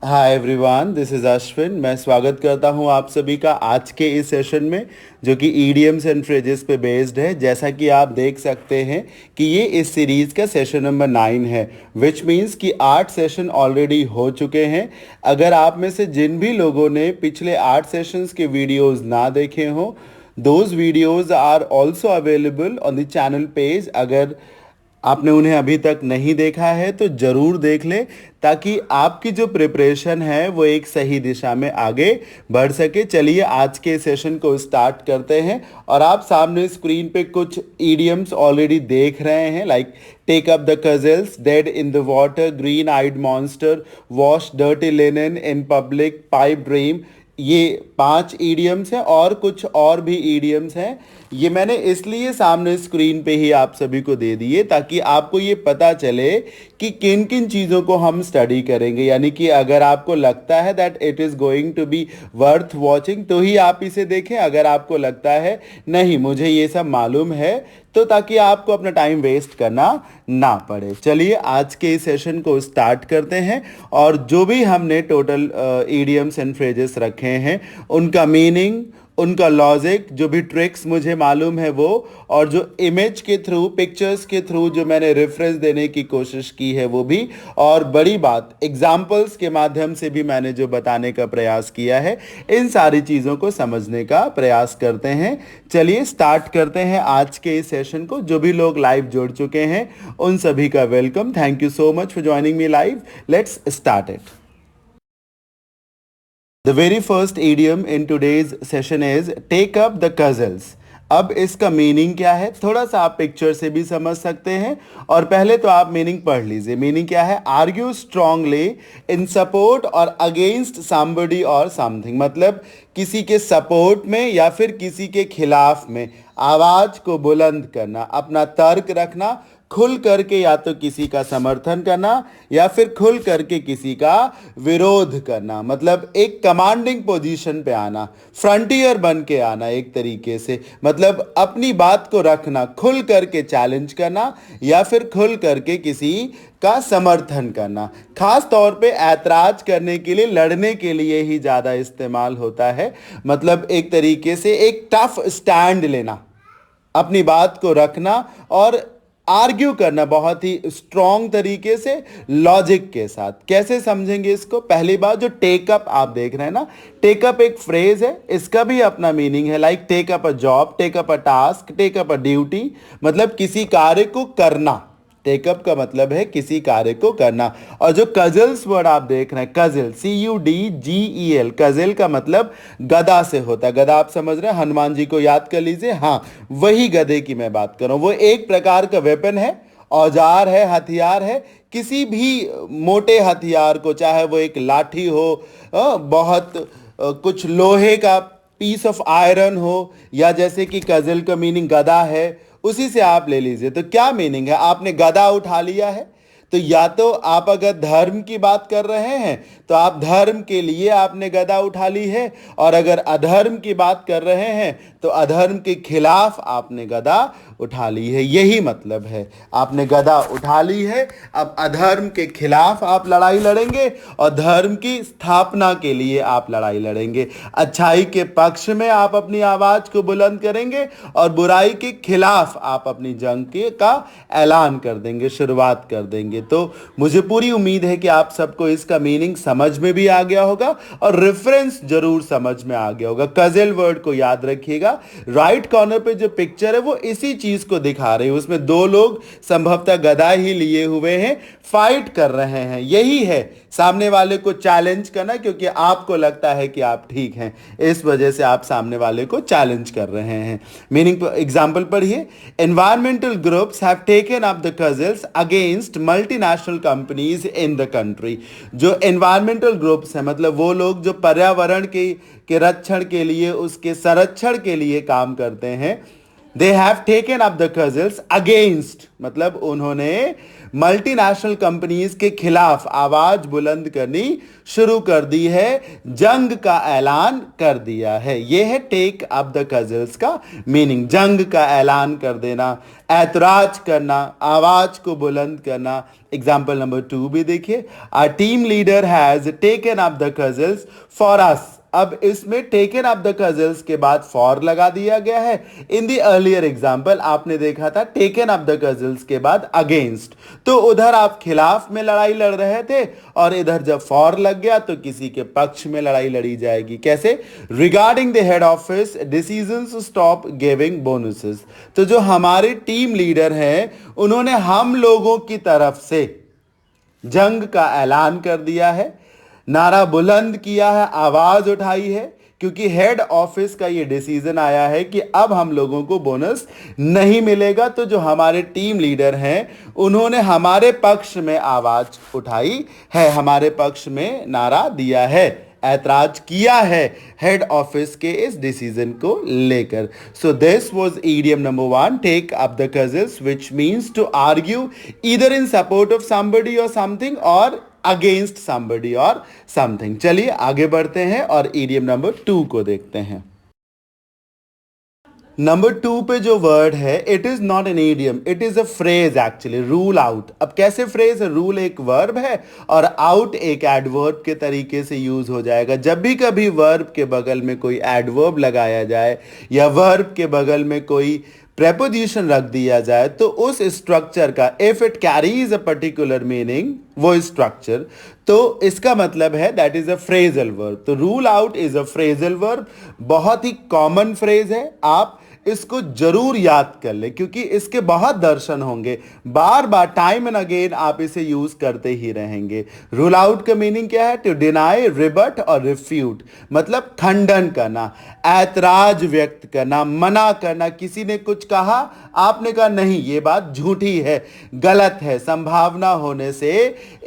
Hi everyone, this is Ashwin. मैं स्वागत करता हूं आप सभी का आज के इस सेशन में, जो कि ईडियम्स एंड फ्रेजेस पे बेस्ड है। जैसा कि आप देख सकते हैं कि ये इस सीरीज़ का सेशन नंबर 9 है, विच मीन्स कि 8 सेशन ऑलरेडी हो चुके हैं। अगर आप में से जिन भी लोगों ने पिछले 8 सेशंस के वीडियोज़ ना देखे हों, those videos are also available on the channel page. अगर आपने उन्हें अभी तक नहीं देखा है तो ज़रूर देख लें, ताकि आपकी जो प्रिपरेशन है वो एक सही दिशा में आगे बढ़ सके। चलिए आज के सेशन को स्टार्ट करते हैं। और आप सामने स्क्रीन पे कुछ ईडियम्स ऑलरेडी देख रहे हैं, like take up the cudgels, dead in the water, green eyed monster, wash dirty linen in public, pipe dream. ये 5 ईडियम्स हैं और कुछ और भी ईडियम्स हैं। ये मैंने इसलिए सामने स्क्रीन पे ही आप सभी को दे दिए ताकि आपको ये पता चले कि किन किन चीज़ों को हम स्टडी करेंगे। यानी कि अगर आपको लगता है that it is going to be worth watching तो ही आप इसे देखें। अगर आपको लगता है नहीं मुझे ये सब मालूम है, तो ताकि आपको अपना टाइम वेस्ट करना ना पड़े। चलिए आज के इस सेशन को स्टार्ट करते हैं। और जो भी हमने टोटल ईडियम्स एंड फ्रेजेस रखे हैं, उनका मीनिंग, उनका लॉजिक, जो भी ट्रिक्स मुझे मालूम है वो, और जो इमेज के थ्रू, पिक्चर्स के थ्रू जो मैंने रेफरेंस देने की कोशिश की है वो भी, और बड़ी बात एग्जाम्पल्स के माध्यम से भी मैंने जो बताने का प्रयास किया है, इन सारी चीज़ों को समझने का प्रयास करते हैं। चलिए स्टार्ट करते हैं आज के इस सेशन को। जो भी लोग लाइव जुड़ चुके हैं उन सभी का welcome. Thank you so much for joining me live. Let's start it. The very first idiom in today's session is take up the cudgels. अब इसका मीनिंग क्या है, थोड़ा सा आप पिक्चर से भी समझ सकते हैं। और पहले तो आप मीनिंग पढ़ लीजिए। मीनिंग क्या है? आर्ग्यू स्ट्रांगली इन सपोर्ट और अगेंस्ट समबडी और समथिंग। मतलब किसी के सपोर्ट में या फिर किसी के खिलाफ में आवाज को बुलंद करना, अपना तर्क रखना, खुल करके या तो किसी का समर्थन करना या फिर खुल करके किसी का विरोध करना। मतलब एक कमांडिंग पोजीशन पे आना, फ्रंटियर बन के आना एक तरीके से। मतलब अपनी बात को रखना, खुल करके चैलेंज करना या फिर खुल करके किसी का समर्थन करना। खास तौर पे ऐतराज करने के लिए, लड़ने के लिए ही ज़्यादा इस्तेमाल होता है। मतलब एक तरीके से एक टफ स्टैंड लेना, अपनी बात को रखना और आर्ग्यू करना बहुत ही स्ट्रॉन्ग तरीके से, लॉजिक के साथ। कैसे समझेंगे इसको? पहली बात, जो टेकअप आप देख रहे हैं ना, टेकअप एक फ्रेज है, इसका भी अपना मीनिंग है। Like take up a job, take up a task, take up a duty. मतलब किसी कार्य को करना। टेकअप का मतलब है किसी कार्य को करना। और जो कजल्स वर्ड आप देख रहे हैं, कजल, CUDGEL, कजल का मतलब गदा से होता है। गदा आप समझ रहे हैं, हनुमान जी को याद कर लीजिए। हाँ, वही गधे की मैं बात कर रहा हूँ। वो एक प्रकार का वेपन है, औजार है, हथियार है। किसी भी मोटे हथियार को, चाहे वो एक लाठी हो, बहुत कुछ लोहे का पीस ऑफ आयरन हो, या जैसे कि कजल का मीनिंग गदा है, उसी से आप ले लीजिए। तो क्या मीनिंग है? आपने गदा उठा लिया है, तो या तो आप अगर धर्म की बात कर रहे हैं तो आप धर्म के लिए आपने गदा उठा ली है, और अगर अधर्म की बात कर रहे हैं तो अधर्म के खिलाफ आपने गदा उठा ली है। यही मतलब है, आपने गदा उठा ली है। अब अधर्म के खिलाफ आप लड़ाई लड़ेंगे और धर्म की स्थापना के लिए आप लड़ाई लड़ेंगे। अच्छाई के पक्ष में आप अपनी आवाज को बुलंद करेंगे और बुराई के खिलाफ आप अपनी जंग के का ऐलान कर देंगे, शुरुआत कर देंगे। तो मुझे पूरी उम्मीद है कि आप सबको इसका मीनिंग समझ में भी आ गया होगा और रेफरेंस जरूर समझ में आ गया होगा। कजल वर्ड को याद रखिएगा। राइट कॉर्नर पे जो पिक्चर है वो इसी चीज को दिखा रही है। उसमें दो लोग संभवतः गदा ही लिए हुए हैं, फाइट कर रहे हैं। यही है सामने वाले को चैलेंज करना, क्योंकि आपको लगता है कि आप ठीक हैं, इस वजह से आप सामने वाले को चैलेंज कर रहे हैं। मीनिंग एग्जांपल पढ़िए। Environmental groups have taken up the cudgels against multinational companies in the country. जो एनवायरमेंटल ग्रुप्स हैं, मतलब वो लोग जो पर्यावरण के रक्षण के लिए, उसके संरक्षण के लिए काम करते हैं, they have taken up the cudgels against, मतलब उन्होंने मल्टीनेशनल कंपनीज के खिलाफ आवाज बुलंद करनी शुरू कर दी है, जंग का ऐलान कर दिया है। यह है टेक अप द कजल्स का मीनिंग, जंग का ऐलान कर देना, ऐतराज करना, आवाज को बुलंद करना। एग्जाम्पल नंबर 2 भी देखिए, our team leader has taken up the cudgels for us. अब इसमें टेकन अप द कजल्स के बाद फॉर लगा दिया गया है। इन द अर्लियर एग्जाम्पल आपने देखा था टेकन अप द कजल्स के बाद अगेंस्ट, तो उधर आप खिलाफ में लड़ाई लड़ रहे थे और इधर जब फॉर लग गया तो किसी के पक्ष में लड़ाई लड़ी जाएगी। कैसे? Regarding the head office decisions to stop giving bonuses, तो जो हमारे टीम लीडर हैं उन्होंने हम लोगों की तरफ से जंग का ऐलान कर दिया है, नारा बुलंद किया है, आवाज उठाई है, क्योंकि हेड ऑफिस का ये डिसीजन आया है कि अब हम लोगों को बोनस नहीं मिलेगा। तो जो हमारे टीम लीडर हैं उन्होंने हमारे पक्ष में आवाज उठाई है, हमारे पक्ष में नारा दिया है, ऐतराज किया है हेड ऑफिस के इस डिसीजन को लेकर। So this was idiom number 1, take up the cudgels, which means to argue either in support of somebody और समथिंग और अगेंस्ट समबडी और समथिंग। चलिए आगे बढ़ते हैं और ईडियम नंबर 2 को देखते हैं। नंबर 2 पे जो वर्ड है, it is not an idiom, it is a phrase actually, rule out. अब कैसे फ्रेज है? रूल एक वर्ब है और आउट एक एडवर्ब के तरीके से यूज हो जाएगा। जब भी कभी वर्ब के बगल में कोई एडवर्ब लगाया जाए या वर्ब के बगल में कोई प्रेपोजिशन रख दिया जाए तो उस स्ट्रक्चर का, if it carries a particular meaning, वो स्ट्रक्चर, तो इसका मतलब है that is a phrasal verb. तो rule out is a phrasal verb, बहुत ही कॉमन फ्रेज है, आप इसको जरूर याद कर ले क्योंकि इसके बहुत दर्शन होंगे, बार बार टाइम एंड अगेन आप इसे यूज करते ही रहेंगे। रूल आउट का मीनिंग क्या है? टू डिनाई, रिबट और रिफ्यूट, मतलब खंडन करना, ऐतराज व्यक्त करना, मना करना। किसी ने कुछ कहा, आपने कहा नहीं ये बात झूठी है, गलत है, संभावना होने से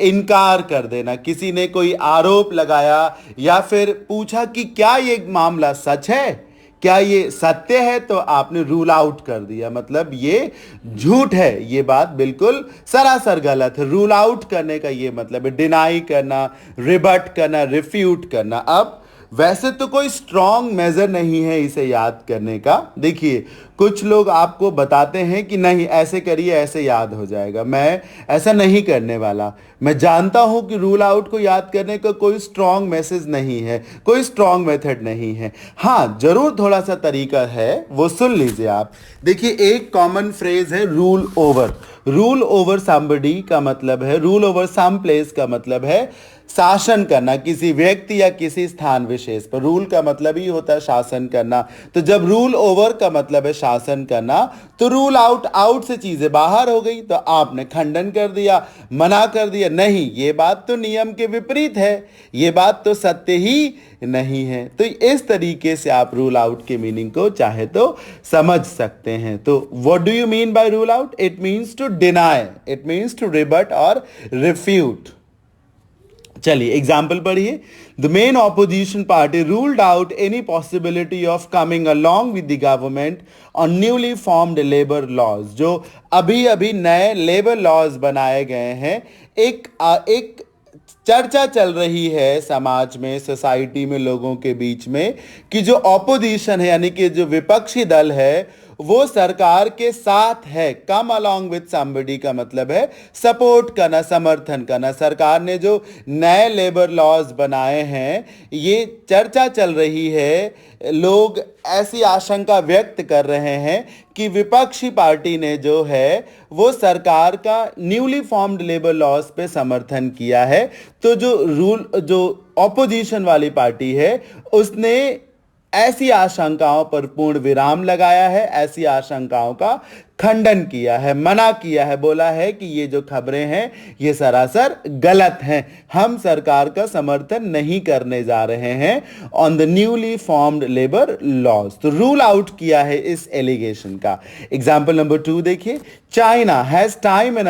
इनकार कर देना। किसी ने कोई आरोप लगाया या फिर पूछा कि क्या ये मामला सच है, क्या ये सत्य है, तो आपने रूल आउट कर दिया, मतलब ये झूठ है, ये बात बिल्कुल सरासर गलत है। रूल आउट करने का ये मतलब है डिनाई करना, रिबट करना, रिफ्यूट करना। अब वैसे तो कोई स्ट्रॉन्ग मेजर नहीं है इसे याद करने का। देखिए कुछ लोग आपको बताते हैं कि नहीं ऐसे करिए ऐसे याद हो जाएगा, मैं ऐसा नहीं करने वाला। मैं जानता हूं कि रूल आउट को याद करने का कोई स्ट्रॉन्ग मैसेज नहीं है, कोई स्ट्रॉन्ग मेथड नहीं है। हाँ जरूर थोड़ा सा तरीका है, वो सुन लीजिए आप। देखिए एक कॉमन फ्रेज है rule over. Rule over somebody का मतलब है, रूल ओवर सम प्लेस का मतलब है शासन करना किसी व्यक्ति या किसी स्थान विशेष पर। रूल का मतलब ही होता है शासन करना, तो जब रूल ओवर का मतलब है शासन करना, तो रूल आउट, आउट से चीजें बाहर हो गई, तो आपने खंडन कर दिया, मना कर दिया, नहीं ये बात तो नियम के विपरीत है, ये बात तो सत्य ही नहीं है। तो इस तरीके से आप रूल आउट के मीनिंग को चाहे तो समझ सकते हैं। तो what do you mean by rule out? It means to deny, it means to rebut और रिफ्यूट। चलिए एग्जाम्पल पढ़िए। The main opposition party ruled out any possibility of coming along with the government on newly formed labour laws. जो अभी अभी नए labour laws बनाए गए हैं, एक चर्चा चल रही है समाज में, सोसाइटी में, लोगों के बीच में कि जो ऑपोजिशन है यानी कि जो विपक्षी दल है वो सरकार के साथ है। कम अलोंग विद समबडी का मतलब है सपोर्ट करना, समर्थन करना। सरकार ने जो नए लेबर लॉज बनाए हैं, ये चर्चा चल रही है, लोग ऐसी आशंका व्यक्त कर रहे हैं कि विपक्षी पार्टी ने जो है वो सरकार का न्यूली फॉर्म्ड लेबर लॉज पे समर्थन किया है। तो जो ऑपोजिशन वाली पार्टी है उसने ऐसी आशंकाओं पर पूर्ण विराम लगाया है, ऐसी आशंकाओं का खंडन किया है, मना किया है, बोला है कि ये जो खबरें हैं ये सरासर गलत हैं, हम सरकार का समर्थन नहीं करने जा रहे हैं on the newly formed labour laws. तो रूल आउट किया है इस एलिगेशन का। एग्जाम्पल नंबर 2 देखिए, China has time and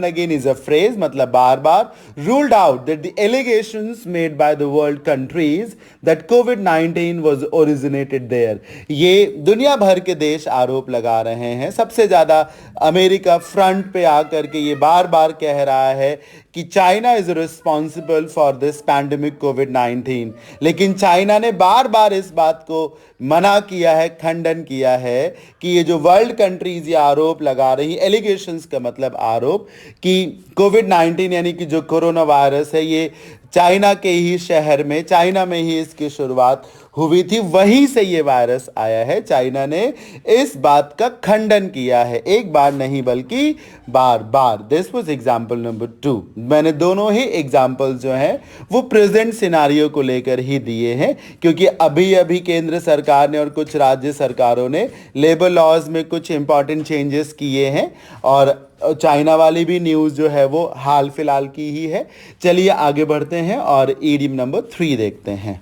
again is a phrase, मतलब बार बार, ruled out that the allegations made by the world countries that कोविड-19 वाज ओरिजिनेटेड देयर। ये दुनिया भर के देश आरोप लगा रहे हैं, सबसे ज्यादा अमेरिका फ्रंट पे आकर के ये बार बार कह रहा है कि China is responsible for this pandemic कोविड-19, लेकिन चाइना ने बार बार इस बात को मना किया है, खंडन किया है कि ये जो वर्ल्ड कंट्रीज ये आरोप लगा रही, एलिगेशंस का मतलब आरोप, कि कोविड-19 यानी कि जो कोरोना वायरस है ये चाइना के ही शहर में, चाइना में ही इसकी शुरुआत हुई थी, वहीं से ये वायरस आया है। चाइना ने इस बात का खंडन किया है, एक बार नहीं बल्कि बार बार। This was example number 2। मैंने दोनों ही एग्जाम्पल जो हैं वो प्रेजेंट सिनारियो को लेकर ही दिए हैं, क्योंकि अभी अभी केंद्र सरकार ने और कुछ राज्य सरकारों ने लेबर लॉज में कुछ इंपॉर्टेंट चेंजेस किए हैं, और चाइना वाली भी न्यूज़ जो है वो हाल फिलहाल की ही है। चलिए आगे बढ़ते हैं और ईडियम नंबर 3 देखते हैं।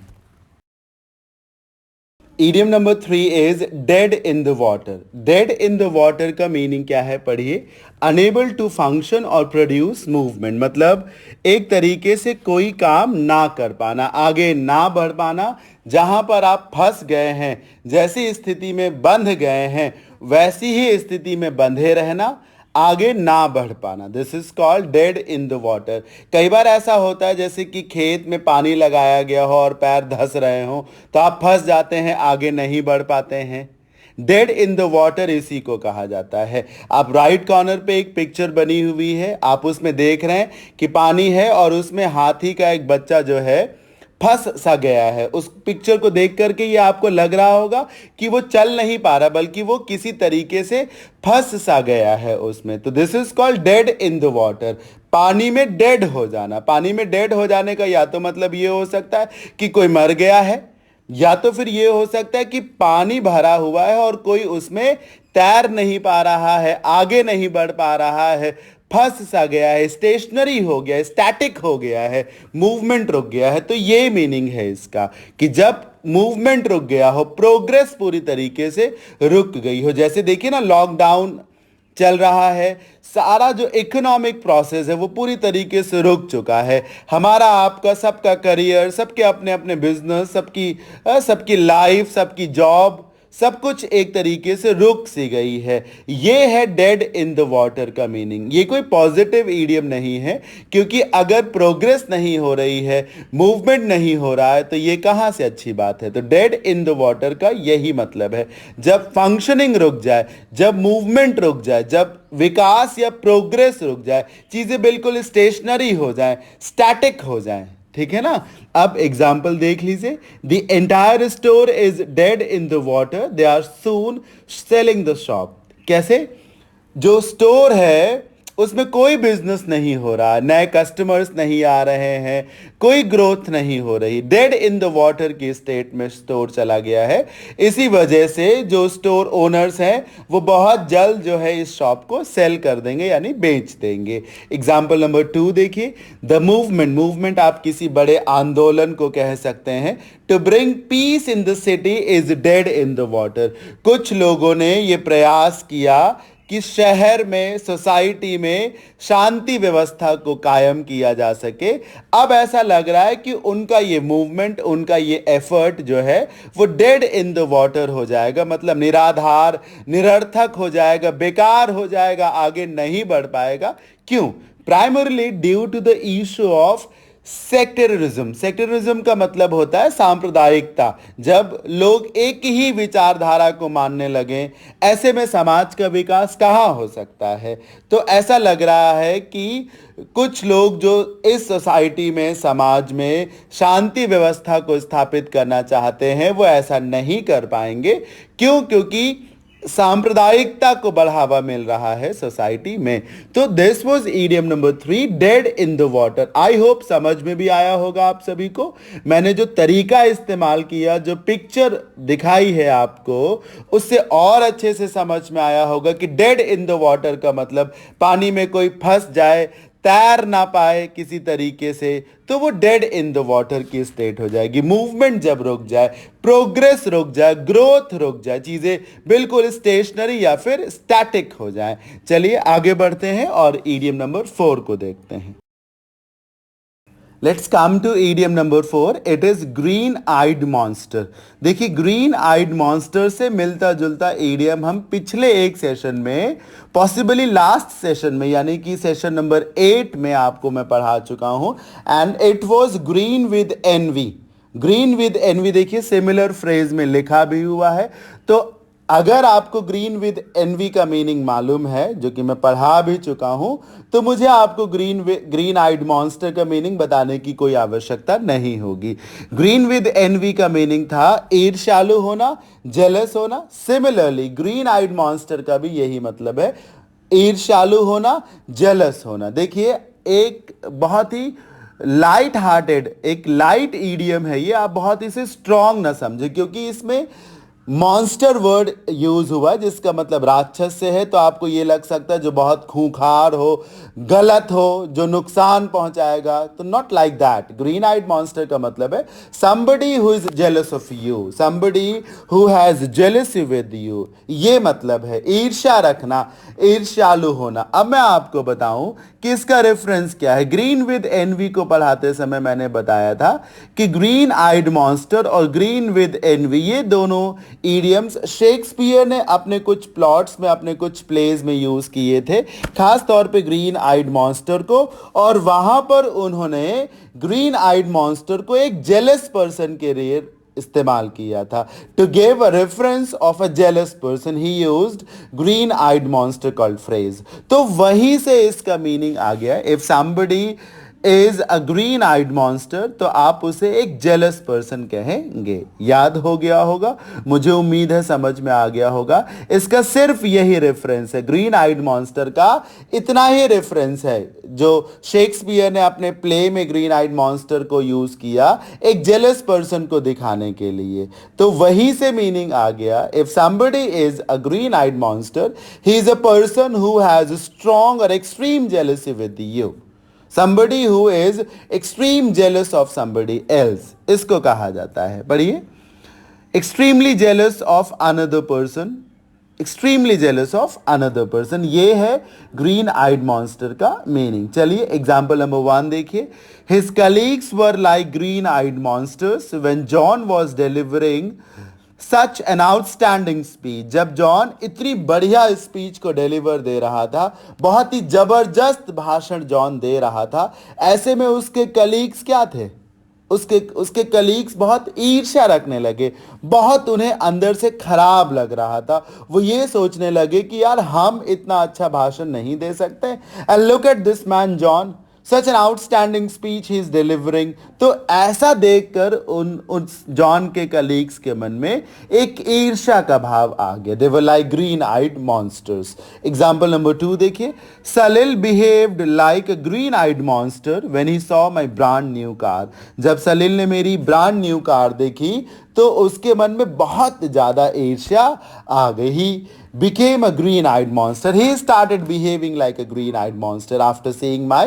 Idiom number 3 is dead in the water. Dead in the water का मीनिंग क्या है, पढ़िए। Unable to function or produce movement, मतलब एक तरीके से कोई काम ना कर पाना, आगे ना बढ़ पाना, जहां पर आप फंस गए हैं, जैसी स्थिति में बंध गए हैं वैसी ही स्थिति में बंधे रहना, आगे ना बढ़ पाना। This is called dead in the water. कई बार ऐसा होता है जैसे कि खेत में पानी लगाया गया हो और पैर धंस रहे हो तो आप फंस जाते हैं, आगे नहीं बढ़ पाते हैं। डेड इन द वाटर इसी को कहा जाता है। आप राइट कॉर्नर पे एक पिक्चर बनी हुई है, आप उसमें देख रहे हैं कि पानी है और उसमें हाथी का एक बच्चा जो है फंस सा गया है। उस पिक्चर को देख करके ये आपको लग रहा होगा कि वो चल नहीं पा रहा, बल्कि वो किसी तरीके से फंस सा गया है उसमें। तो this is called dead in the water, पानी में डेड हो जाना। पानी में डेड हो जाने का या तो मतलब ये हो सकता है कि कोई मर गया है, या तो फिर ये हो सकता है कि पानी भरा हुआ है और कोई उसमें तैर नहीं पा रहा है, आगे नहीं बढ़ पा रहा है, फंस सा गया है, स्टेशनरी हो गया है, स्टैटिक हो गया है, मूवमेंट रुक गया है। तो ये मीनिंग है इसका कि जब मूवमेंट रुक गया हो, प्रोग्रेस पूरी तरीके से रुक गई हो। जैसे देखिए ना, लॉकडाउन चल रहा है, सारा जो इकोनॉमिक प्रोसेस है वो पूरी तरीके से रुक चुका है। हमारा, आपका, सबका करियर, सबके अपने अपने बिजनेस, सबकी लाइफ, सबकी जॉब, सब कुछ एक तरीके से रुक सी गई है। ये है डेड इन द वाटर का मीनिंग। ये कोई पॉजिटिव ईडियम नहीं है, क्योंकि अगर प्रोग्रेस नहीं हो रही है, मूवमेंट नहीं हो रहा है, तो ये कहां से अच्छी बात है। तो डेड इन द वाटर का यही मतलब है, जब फंक्शनिंग रुक जाए, जब मूवमेंट रुक जाए, जब विकास या प्रोग्रेस रुक जाए, चीजें बिल्कुल स्टेशनरी हो जाए, स्टैटिक हो जाए। ठीक है ना। अब एग्जाम्पल देख लीजिए। The entire store is dead in the water, they are soon selling the shop. कैसे? जो स्टोर है उसमें कोई बिजनेस नहीं हो रहा, नए कस्टमर्स नहीं आ रहे हैं, कोई ग्रोथ नहीं हो रही, डेड इन द वाटर की स्टेट में स्टोर चला गया है। इसी वजह से जो स्टोर ओनर्स हैं वो बहुत जल्द जो है इस शॉप को सेल कर देंगे, यानी बेच देंगे। एग्जाम्पल नंबर 2 देखिए। द मूवमेंट आप किसी बड़े आंदोलन को कह सकते हैं। To bring peace in the city is dead in the water. कुछ लोगों ने ये प्रयास किया कि शहर में, सोसाइटी में शांति व्यवस्था को कायम किया जा सके। अब ऐसा लग रहा है कि उनका ये मूवमेंट, उनका ये एफर्ट जो है वो डेड इन द वाटर हो जाएगा, मतलब निराधार, निरर्थक हो जाएगा, बेकार हो जाएगा, आगे नहीं बढ़ पाएगा। क्यों? Primarily due to the issue of sectarianism. Sectarianism का मतलब होता है सांप्रदायिकता। जब लोग एक ही विचारधारा को मानने लगे, ऐसे में समाज का विकास कहाँ हो सकता है। तो ऐसा लग रहा है कि कुछ लोग जो इस सोसाइटी में, समाज में शांति व्यवस्था को स्थापित करना चाहते हैं वो ऐसा नहीं कर पाएंगे। क्यों? क्योंकि सांप्रदायिकता को बढ़ावा मिल रहा है सोसाइटी में। तो this was idiom number 3, dead in the water. I hope समझ में भी आया होगा आप सभी को। मैंने जो तरीका इस्तेमाल किया, जो पिक्चर दिखाई है आपको, उससे और अच्छे से समझ में आया होगा कि डेड इन द वाटर का मतलब पानी में कोई फंस जाए, तैर ना पाए किसी तरीके से, तो वो डेड इन द वाटर की स्टेट हो जाएगी। मूवमेंट जब रुक जाए, प्रोग्रेस रुक जाए, ग्रोथ रुक जाए, चीजें बिल्कुल स्टेशनरी या फिर स्टैटिक हो जाए। चलिए आगे बढ़ते हैं और ईडियम नंबर 4 को देखते हैं। Let's come to idiom number 4। It is green eyed monster. देखिए, ग्रीन आइड मॉन्स्टर से मिलता जुलता ईडियम हम पिछले एक सेशन में, पॉसिबली लास्ट सेशन में, यानी कि सेशन नंबर 8 में आपको मैं पढ़ा चुका हूं, and it was green with envy. Green with envy, देखिए सिमिलर फ्रेज में लिखा भी हुआ है। तो अगर आपको ग्रीन विद एनवी का मीनिंग मालूम है, जो कि मैं पढ़ा भी चुका हूं, तो मुझे आपको ग्रीन आइड मॉन्स्टर का मीनिंग बताने की कोई आवश्यकता नहीं होगी। ग्रीन विद एनवी का मीनिंग था ईर्ष्यालु होना, जेलस होना। सिमिलरली ग्रीन आइड मॉन्स्टर का भी यही मतलब है, ईर्ष्यालु होना, जेलस होना। देखिए, एक बहुत ही लाइट हार्टेड, एक लाइट ईडियम है ये, आप बहुत इसे स्ट्रॉन्ग ना समझे, क्योंकि इसमें मॉन्स्टर वर्ड यूज हुआ है, जिसका मतलब राक्षस से है। तो आपको ये लग सकता है जो बहुत खूंखार हो, गलत हो, जो नुकसान पहुंचाएगा, तो not like that. Green eyed monster का मतलब है somebody who is jealous of you, somebody who has jealousy with you, ये मतलब है ईर्ष्या रखना, ईर्ष्यालु होना। अब मैं आपको बताऊं कि इसका रेफरेंस क्या है। ग्रीन विद एनवी को पढ़ाते समय मैंने बताया था कि ग्रीन आइड मॉन्स्टर और ग्रीन विद एनवी, ये दोनों ईडियम्स शेक्सपियर ने अपने कुछ प्लॉट्स में, अपने कुछ प्लेज में यूज किए थे, खास तौर पे ग्रीन आइड मॉन्स्टर को। और वहां पर उन्होंने ग्रीन आइड मॉन्स्टर को एक जेलस पर्सन के लिए इस्तेमाल किया था। To give a reference of a jealous person he used green eyed monster called phrase. तो वहीं से इसका मीनिंग आ गया, if somebody is a green eyed monster, तो आप उसे एक जेलस पर्सन कहेंगे। याद हो गया होगा, मुझे उम्मीद है समझ में आ गया होगा। इसका सिर्फ यही रेफरेंस है, ग्रीन आइड मॉन्स्टर का इतना ही रेफरेंस है जो शेक्सपियर ने अपने प्ले में ग्रीन आइड मॉन्स्टर को यूज किया एक जेलस पर्सन को दिखाने के लिए। तो वहीं से मीनिंग आ गया, if somebody is a green eyed monster, he is a person who has strong और extreme jealousy with you. somebody who is extreme jealous of somebody else, इसको कहा जाता है। पढ़िए, extremely jealous of another person, extremely jealous of another person, ये है green eyed monster का meaning. चलिए एग्जाम्पल नंबर 1 देखिए। His colleagues were like green eyed monsters when John was delivering such an outstanding speech. जब John इतनी बढ़िया speech को deliver दे रहा था, बहुत ही जबरदस्त भाषण जॉन दे रहा था, ऐसे में उसके कलीग्स क्या थे? उसके कलीग्स बहुत ईर्ष्या रखने लगे, बहुत उन्हें अंदर से खराब लग रहा था। वो ये सोचने लगे कि यार हम इतना अच्छा भाषण नहीं दे सकते। And look at this man John, such an outstanding speech he is delivering. तो ऐसा देखकर उन जॉन के कलीग्स के मन में एक ईर्ष्या का भाव आ गया। They were like green eyed monsters. Example number 2 देखिए। Salil behaved like a green eyed monster when he saw my brand new car. जब सलील ने मेरी ब्रांड न्यू कार देखी तो उसके मन में बहुत ज्यादा ईर्ष्या आ गई। ही became a green-eyed monster. He started behaving like a green-eyed monster after seeing my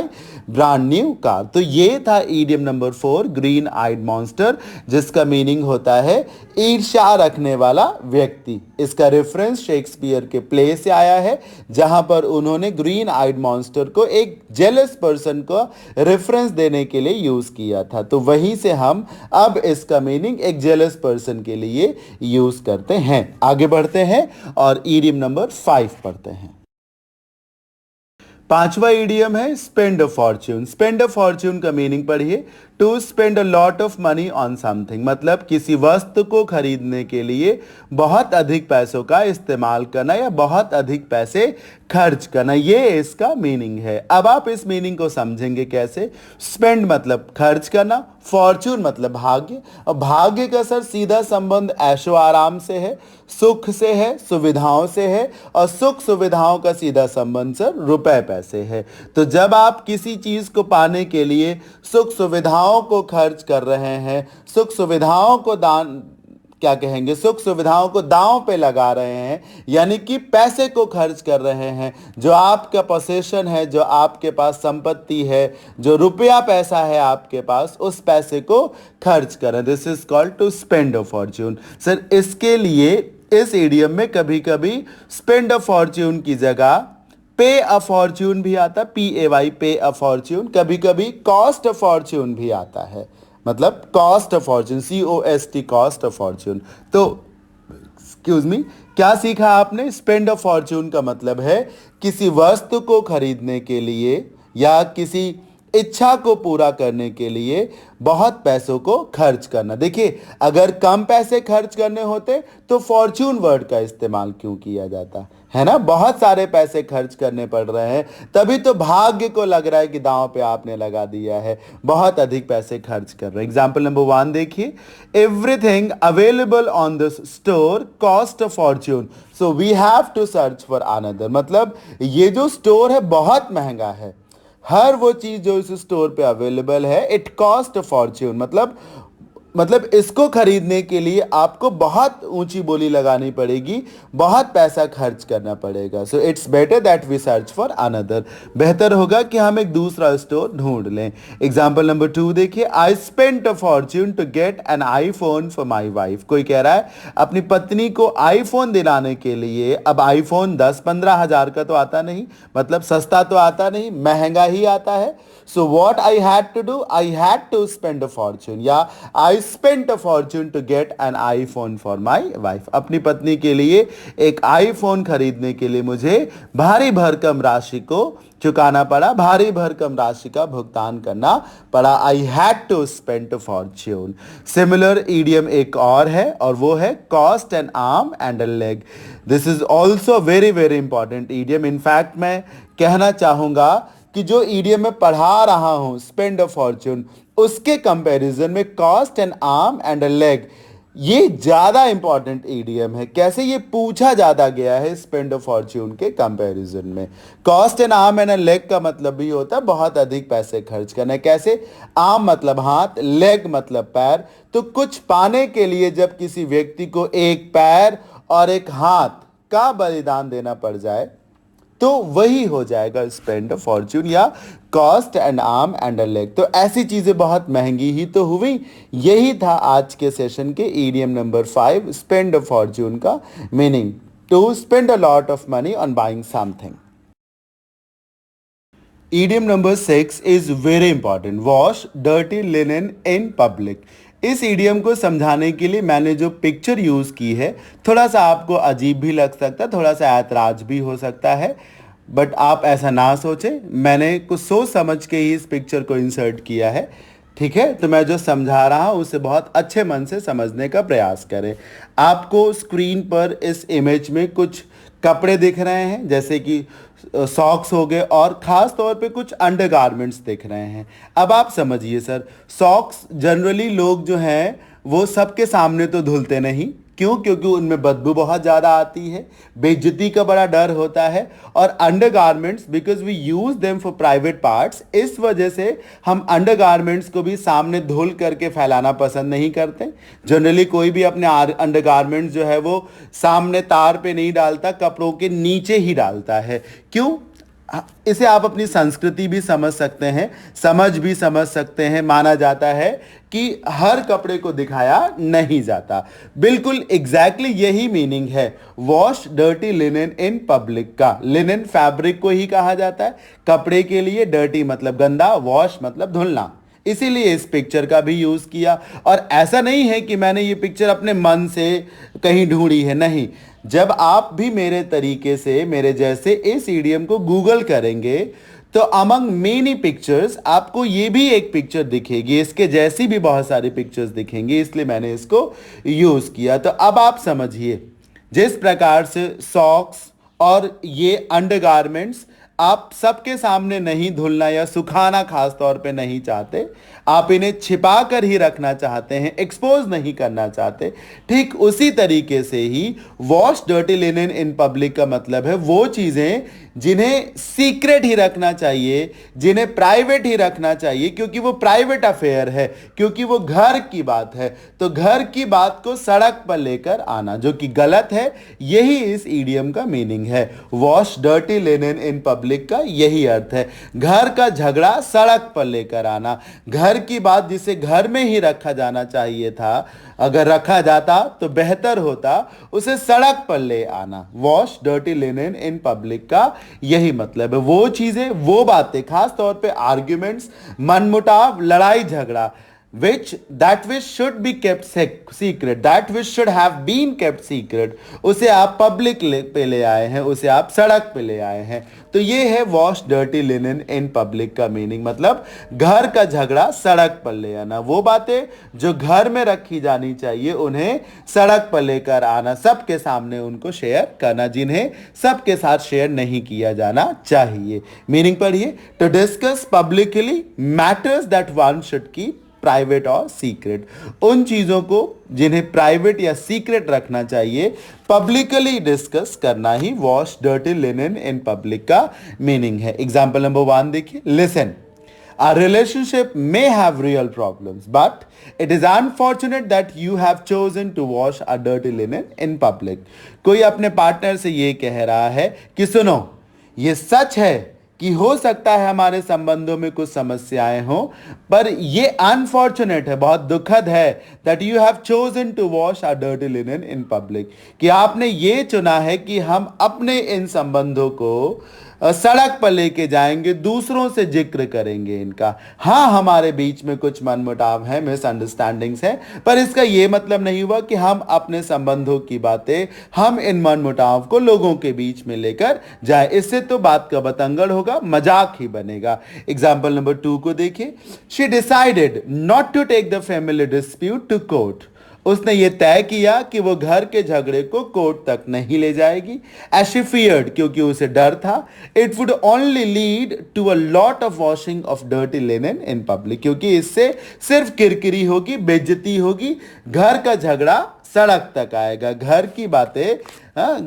brand new car. तो ये था idiom नंबर 4, green-eyed monster, जिसका मीनिंग होता है ईर्ष्या रखने वाला व्यक्ति। इसका रेफरेंस शेक्सपियर के प्ले से आया है, जहां पर उन्होंने ग्रीन आइड मॉन्स्टर को एक जेलस पर्सन को रेफरेंस देने के लिए यूज किया था। तो वहीं से हम अब इसका मीनिंग एक जेलस पर्सन के लिए यूज करते हैं। आगे बढ़ते हैं और ईडियम नंबर 5 पढ़ते हैं। 5वां ईडियम है spend a fortune. Spend a fortune का मीनिंग पढ़िए, to spend a lot of money on something, मतलब किसी वस्तु को खरीदने के लिए बहुत अधिक पैसों का इस्तेमाल करना या बहुत अधिक पैसे खर्च करना, ये इसका मीनिंग है। अब आप इस मीनिंग को समझेंगे कैसे। स्पेंड मतलब खर्च करना, फॉर्च्यून मतलब भाग्य, और भाग्य का सर सीधा संबंध ऐशो आराम से है, सुख से है, सुविधाओं से है, और सुख सुविधाओं का सीधा संबंध सर रुपए पैसे है। तो जब आप किसी चीज को पाने के लिए सुख सुविधाओं को खर्च कर रहे हैं, सुख सुविधाओं को दान क्या कहेंगे, सुख सुविधाओं को दांव पे लगा रहे हैं, यानी कि पैसे को खर्च कर रहे हैं, जो आपका पोसेशन है, जो आपके पास संपत्ति है, जो रुपया पैसा है आपके पास, उस पैसे को खर्च करें, this is called to spend a fortune. Sir इसके लिए इस इडियम में कभी कभी स्पेंड अ फॉर्च्यून की जगह पे अ फॉर्च्यून भी आता, PAY पे अ फॉर्च्यून, कभी कभी कॉस्ट अ फॉर्च्यून भी आता है, मतलब cost of Fortune, COST cost of Fortune. तो एक्सक्यूज मी, क्या सीखा आपने? स्पेंड ऑफ फॉर्च्यून का मतलब है किसी वस्तु को खरीदने के लिए या किसी इच्छा को पूरा करने के लिए बहुत पैसों को खर्च करना। देखिए अगर कम पैसे खर्च करने होते तो फॉर्च्यून वर्ड का इस्तेमाल क्यों किया जाता है ना, बहुत सारे पैसे खर्च करने पड़ रहे हैं, तभी तो भाग्य को लग रहा है कि दांव पे आपने लगा दिया है, बहुत अधिक पैसे खर्च कर रहे हैं। एग्जाम्पल नंबर 1 देखिए, everything available on this store cost a fortune, so we have to search for another. मतलब ये जो स्टोर है बहुत महंगा है, हर वो चीज जो इस स्टोर पे अवेलेबल है इट कॉस्ट अ फॉर्च्यून, मतलब इसको खरीदने के लिए आपको बहुत ऊंची बोली लगानी पड़ेगी, बहुत पैसा खर्च करना पड़ेगा। So it's better that we search for another, बेहतर होगा कि हम एक दूसरा स्टोर ढूंढ लें। एग्जाम्पल नंबर 2 देखिए, I spent a fortune to get an iPhone for my wife. कोई कह रहा है अपनी पत्नी को आईफोन दिलाने के लिए, अब आईफोन 10-15 हजार का तो आता नहीं, मतलब सस्ता तो आता नहीं, महंगा ही आता है। So what I had to do, I had to spend a fortune, या I spent a fortune to get an iPhone for my wife. अपनी पत्नी के लिए एक आईफोन खरीदने के लिए मुझे भारी भरकम राशि को चुकाना पड़ा, भारी भरकम राशि का भुगतान करना पड़ा। I had to spend a fortune. Similar idiom एक और है और वो है cost an arm and a leg. This is also very very important idiom. In fact मैं कहना चाहूंगा कि जो ईडियम में पढ़ा रहा हूं स्पेंड अ फॉर्च्यून, उसके कंपैरिजन में cost an arm and a leg ये ज्यादा इंपॉर्टेंट ईडीएम है। कैसे? ये पूछा ज्यादा गया है स्पेंड अ फॉर्च्यून के कंपैरिजन में। Cost an arm and a leg का मतलब भी होता है बहुत अधिक पैसे खर्च करना। कैसे? आर्म मतलब हाथ, लेग मतलब पैर। तो कुछ पाने के लिए जब किसी व्यक्ति को एक पैर और एक हाथ का बलिदान देना पड़ जाए तो वही हो जाएगा स्पेंड अ फॉर्च्यून या cost and arm and a leg. तो ऐसी चीजें बहुत महंगी ही तो हुई। यही था आज के सेशन के idiom number 5 spend a fortune का meaning, to spend a lot of money on buying something. Idiom number 6 is very important, wash dirty linen in public. इस ईडीएम को समझाने के लिए मैंने जो पिक्चर यूज की है, थोड़ा सा आपको अजीब भी लग सकता है, थोड़ा सा ऐतराज भी हो सकता है, बट आप ऐसा ना सोचें, मैंने कुछ सोच समझ के ही इस पिक्चर को इंसर्ट किया है। ठीक है, तो मैं जो समझा रहा हूं उसे बहुत अच्छे मन से समझने का प्रयास करें। आपको स्क्रीन पर इस इमेज में कुछ कपड़े दिख रहे हैं, जैसे कि सॉक्स हो गए और खास तौर पे कुछ अंडरगारमेंट्स दिख रहे हैं। अब आप समझिए सर, सॉक्स जनरली लोग जो हैं वो सबके सामने तो धुलते नहीं। क्यों? क्योंकि उनमें बदबू बहुत ज़्यादा आती है, बेइज्जती का बड़ा डर होता है। और undergarments because we use them for private parts, इस वजह से हम अंडरगारमेंट्स को भी सामने धुल करके फैलाना पसंद नहीं करते। जनरली कोई भी अपने अंडरगारमेंट्स जो है वो सामने तार पे नहीं डालता, कपड़ों के नीचे ही डालता है। क्यों? इसे आप अपनी संस्कृति भी समझ सकते हैं, समझ भी समझ सकते हैं। माना जाता है कि हर कपड़े को दिखाया नहीं जाता। बिल्कुल एग्जैक्टली यही मीनिंग है wash dirty linen in public का। लिनेन फैब्रिक को ही कहा जाता है कपड़े के लिए, डर्टी मतलब गंदा, वॉश मतलब धुलना, इसीलिए इस पिक्चर का भी यूज किया। और ऐसा नहीं है कि मैंने ये पिक्चर अपने मन से कहीं ढूंढी है, नहीं। जब आप भी मेरे तरीके से, मेरे जैसे इस ईडीएम को गूगल करेंगे तो अमंग मेनी पिक्चर्स आपको ये भी एक पिक्चर दिखेगी, इसके जैसी भी बहुत सारी पिक्चर्स दिखेंगी, इसलिए मैंने इसको यूज किया। तो अब आप समझिए, जिस प्रकार से सॉक्स और ये अंडरगारमेंट्स आप सबके सामने नहीं धुलना या सुखाना खास तौर पे नहीं चाहते, आप इन्हें छिपा कर ही रखना चाहते हैं, एक्सपोज नहीं करना चाहते। ठीक उसी तरीके से ही wash dirty linen in public का मतलब है वो चीजें जिन्हें सीक्रेट ही रखना चाहिए, जिन्हें प्राइवेट ही रखना चाहिए, क्योंकि वो प्राइवेट अफेयर है, क्योंकि वो घर की बात है। तो घर की बात को सड़क पर लेकर आना, जो कि गलत है, यही इस ईडियम का मीनिंग है। Wash dirty linen in public का यही अर्थ है, घर का झगड़ा सड़क पर लेकर आना। घर की बात जिसे घर में ही रखा जाना चाहिए था, अगर रखा जाता तो बेहतर होता, उसे सड़क पर ले आना। Wash dirty linen in public का यही मतलब है। वो चीजें, वो बातें, खास तौर पे आर्ग्यूमेंट्स, मनमुटाव, लड़ाई झगड़ा, that which should be kept secret, that which should have been kept secret, उसे आप पब्लिक पे ले आए हैं, उसे आप सड़क पे ले आए हैं। तो ये है wash dirty linen in public का मीनिंग, मतलब घर का झगड़ा सड़क पर ले आना। वो बातें जो घर में रखी जानी चाहिए उन्हें सड़क पर लेकर आना, सबके सामने उनको शेयर करना, जिन्हें सबके साथ शेयर नहीं किया जाना चाहिए। मीनिंग पढ़िए, to discuss publicly matters that one should keep private और सीक्रेट। उन चीजों को जिन्हें प्राइवेट या सीक्रेट रखना चाहिए, पब्लिकली डिस्कस करना ही wash dirty linen in public का मीनिंग है। एग्जाम्पल नंबर 1 देखिए, listen, our relationship may have real problems, but it is unfortunate that you have chosen to wash a dirty linen in public। कोई अपने partner से ये कह रहा है कि सुनो, ये सच है कि हो सकता है हमारे संबंधों में कुछ समस्याएं हो, पर ये अनफॉर्चुनेट है, बहुत दुखद है, that you have chosen to wash a dirty linen in public, कि आपने ये चुना है कि हम अपने इन संबंधों को सड़क पर लेके जाएंगे, दूसरों से जिक्र करेंगे इनका। हाँ, हमारे बीच में कुछ मनमुटाव है, मिसअंडरस्टैंडिंग्स है, पर इसका यह मतलब नहीं हुआ कि हम अपने संबंधों की बातें, हम इन मनमुटाव को लोगों के बीच में लेकर जाए। इससे तो बात का बतंगड़ होगा, मजाक ही बनेगा। एग्जाम्पल नंबर 2 को देखिए, she decided not to take the family dispute to court. उसने ये तय किया कि वो घर के झगड़े को कोर्ट तक नहीं ले जाएगी। एज शी फियर्ड, क्योंकि उसे डर था, it would only lead to a lot of washing of dirty linen in public, क्योंकि इससे सिर्फ किरकिरी होगी, बेइज्जती होगी, घर का झगड़ा सड़क तक आएगा, घर की बातें,